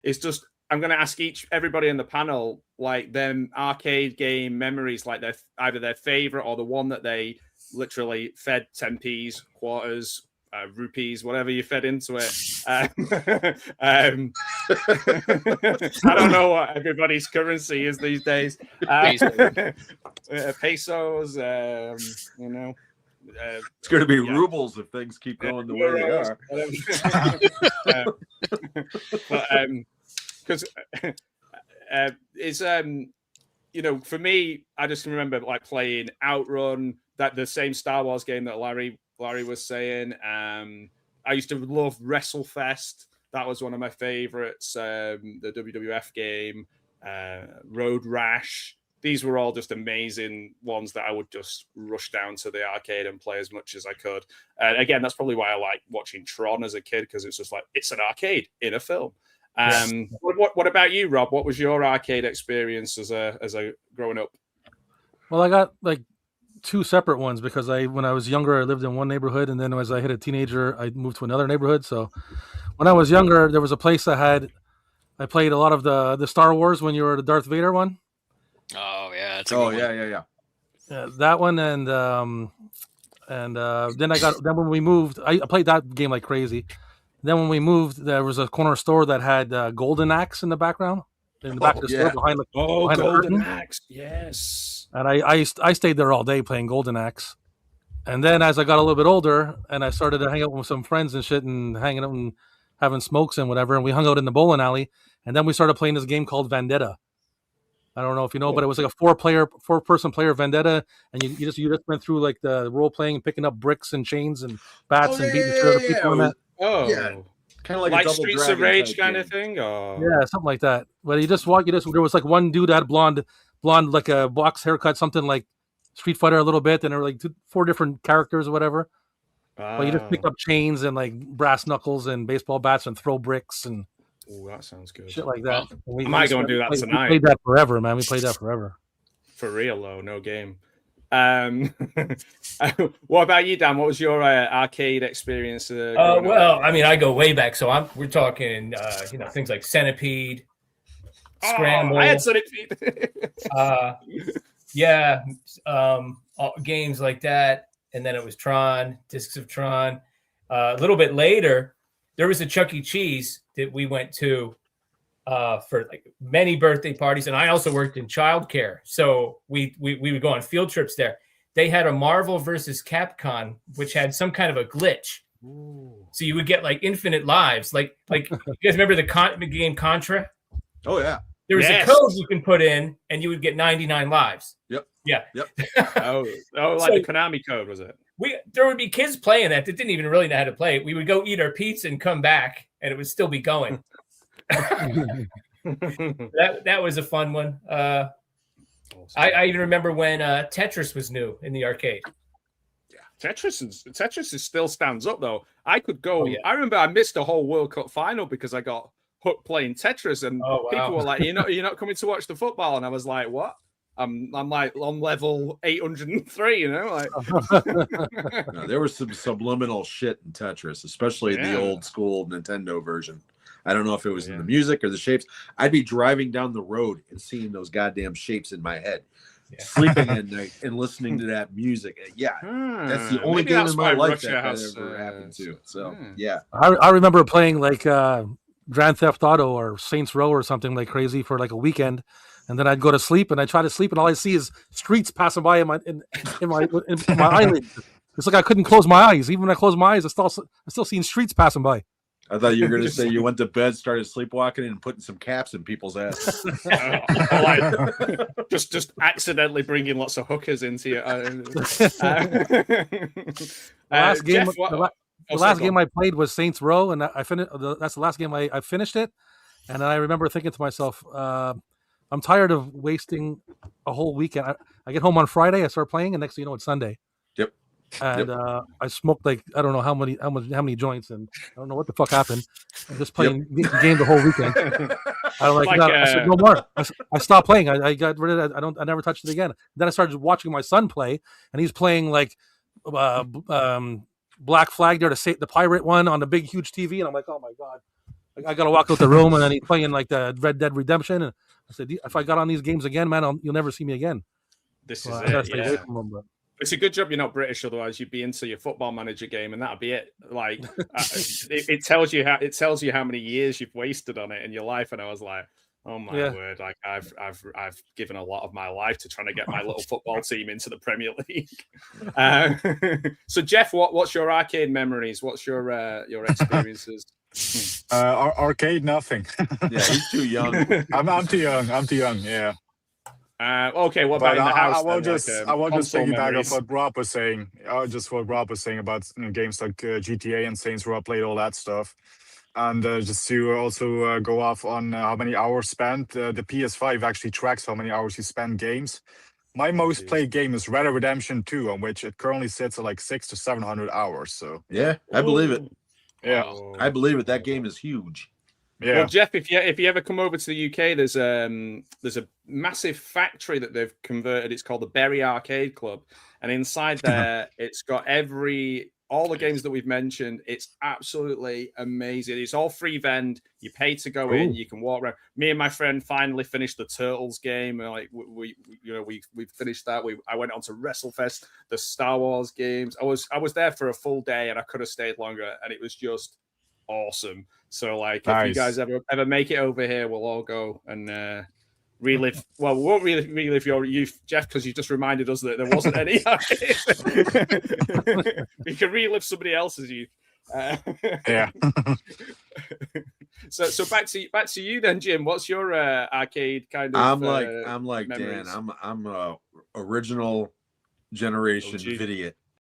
it's just I'm going to ask everybody in the panel like them arcade game memories, like either their favorite or the one that they literally fed 10p's, quarters, rupees, whatever you fed into it. I don't know what everybody's currency is these days. Pesos, you know. It's going to be rubles if things keep going the way they are. Because it's you know, for me, I just remember like playing Outrun, that the same Star Wars game that Larry was saying. I used to love WrestleFest. That was one of my favorites. The WWF game, Road Rash. These were all just amazing ones that I would just rush down to the arcade and play as much as I could. And again, that's probably why I like watching Tron as a kid, because it's just like, it's an arcade in a film. What about you, Rob? What was your arcade experience as a growing up? Well, I got like two separate ones, because when I was younger, I lived in one neighborhood, and then as I hit a teenager, I moved to another neighborhood. So when I was younger, there was a place I played a lot of the Star Wars when you were the Darth Vader one. Oh yeah, that's yeah. That one, and then when we moved, I played that game like crazy. Then when we moved, there was a corner store that had Golden Axe in the background, in the back of the store behind Golden Axe, yes. And I stayed there all day playing Golden Axe. And then as I got a little bit older, and I started to hang out with some friends and shit, and hanging out and having smokes and whatever, and we hung out in the bowling alley, and then we started playing this game called Vendetta. I don't know if you know, but it was like a four-person player Vendetta, and you just went through like the role playing and picking up bricks and chains and bats and beating shit out of people. Kind of like Streets of Rage kind of thing, or yeah, something like that. But there was like one dude that had blonde like a box haircut, something like Street Fighter a little bit, and there were like 4 different characters or whatever. But you just pick up chains and like brass knuckles and baseball bats and throw bricks and. Oh, that sounds good. Shit like that. I might go and do that tonight. We played that forever, man. We played that forever. For real, though, no game. What about you, Dan? What was your arcade experience? Well, I mean, I go way back, so we're talking, things like Centipede, Scramble. I had Centipede. Games like that, and then it was Tron, Discs of Tron. A little bit later, there was a Chuck E. Cheese that we went to for like many birthday parties, and I also worked in childcare, so we would go on field trips there. They had a Marvel versus Capcom, which had some kind of a glitch. Ooh. So you would get like infinite lives. Like you guys remember the game Contra? Oh yeah. There was a code you can put in, and you would get 99 lives. Yep. Yeah. Yep. The Konami code, was it? There would be kids playing that didn't even really know how to play it. We would go eat our pizza and come back, and it would still be going. That was a fun one. Awesome. I even remember when Tetris was new in the arcade. Yeah, Tetris still stands up though. I could go. Oh, yeah. I remember I missed a whole World Cup final because I got hooked playing Tetris, and people were like, "You're not coming to watch the football," and I was like, "What?" I'm like on level 803, like. No, there was some subliminal shit in Tetris, especially the old school Nintendo version. I don't know if it was in the music or the shapes. I'd be driving down the road and seeing those goddamn shapes in my head, sleeping at night and listening to that music. Yeah, that's the only game in my life that ever happened to. So, I remember playing like Grand Theft Auto or Saints Row or something like crazy for like a weekend. And then I'd go to sleep, and I try to sleep, and all I see is streets passing by in my eyelids. It's like I couldn't close my eyes. Even when I close my eyes, I'm still seeing streets passing by. I thought you were going to say you went to bed, started sleepwalking, and putting some caps in people's asses. just accidentally bringing lots of hookers into you. The last game I played was Saints Row, and I finished. That's the last game I finished it, and I remember thinking to myself, I'm tired of wasting a whole weekend. I get home on Friday, I start playing, and next thing you know, it's Sunday. Yep. And I smoked like I don't know how many joints, and I don't know what the fuck happened. I'm just playing the game the whole weekend. I said no more. I stopped playing. I got rid of it. I never touched it again. Then I started watching my son play, and he's playing like Black Flag there to say the pirate one on the big huge TV, and I'm like, oh my god. I got to walk out the room, and then he's playing like the Red Dead Redemption. And I said, if I got on these games again, man, you'll never see me again. This So is I gotta it. stay Yeah. away from them, but. It's a good job you're not British, otherwise you'd be into your Football Manager game, and that'd be it. Like it tells you how many years you've wasted on it in your life. And I was like, oh my word! Like I've given a lot of my life to trying to get my little football team into the Premier League. So Jeff, what's your arcade memories? What's your experiences? Arcade, nothing. Yeah, he's too young. I'm too young. I'm too young. Yeah. Okay, what about in the house? I will just piggyback memories. off what Rob was saying. Just what Rob was saying about games like GTA and Saints Row. I played all that stuff, and just to also go off on how many hours spent. The PS5 actually tracks how many hours you spend games. My most played game is Red Dead Redemption 2, on which it currently sits at like 600 to 700 hours. So yeah, I believe it. Yeah, I believe it. That game is huge. Yeah. Well, Jeff, if you ever come over to the UK, there's a massive factory that they've converted. It's called the Bury Arcade Club, and inside there, it's got all the games that we've mentioned. It's absolutely amazing. It's all free vend. You pay to go in. You can walk around. Me and my friend finally finished the Turtles game. Like we finished that. I went on to WrestleFest, the Star Wars games. I was there for a full day, and I could have stayed longer, and it was just awesome. So, like, if you guys ever make it over here, we'll all go and relive. Well, we won't relive your youth, Jeff, because you just reminded us that there wasn't any. We can relive somebody else's youth. Yeah. So back to you then, Jim. What's your arcade kind of? I'm like memories? Dan. I'm a original generation OG. idiot.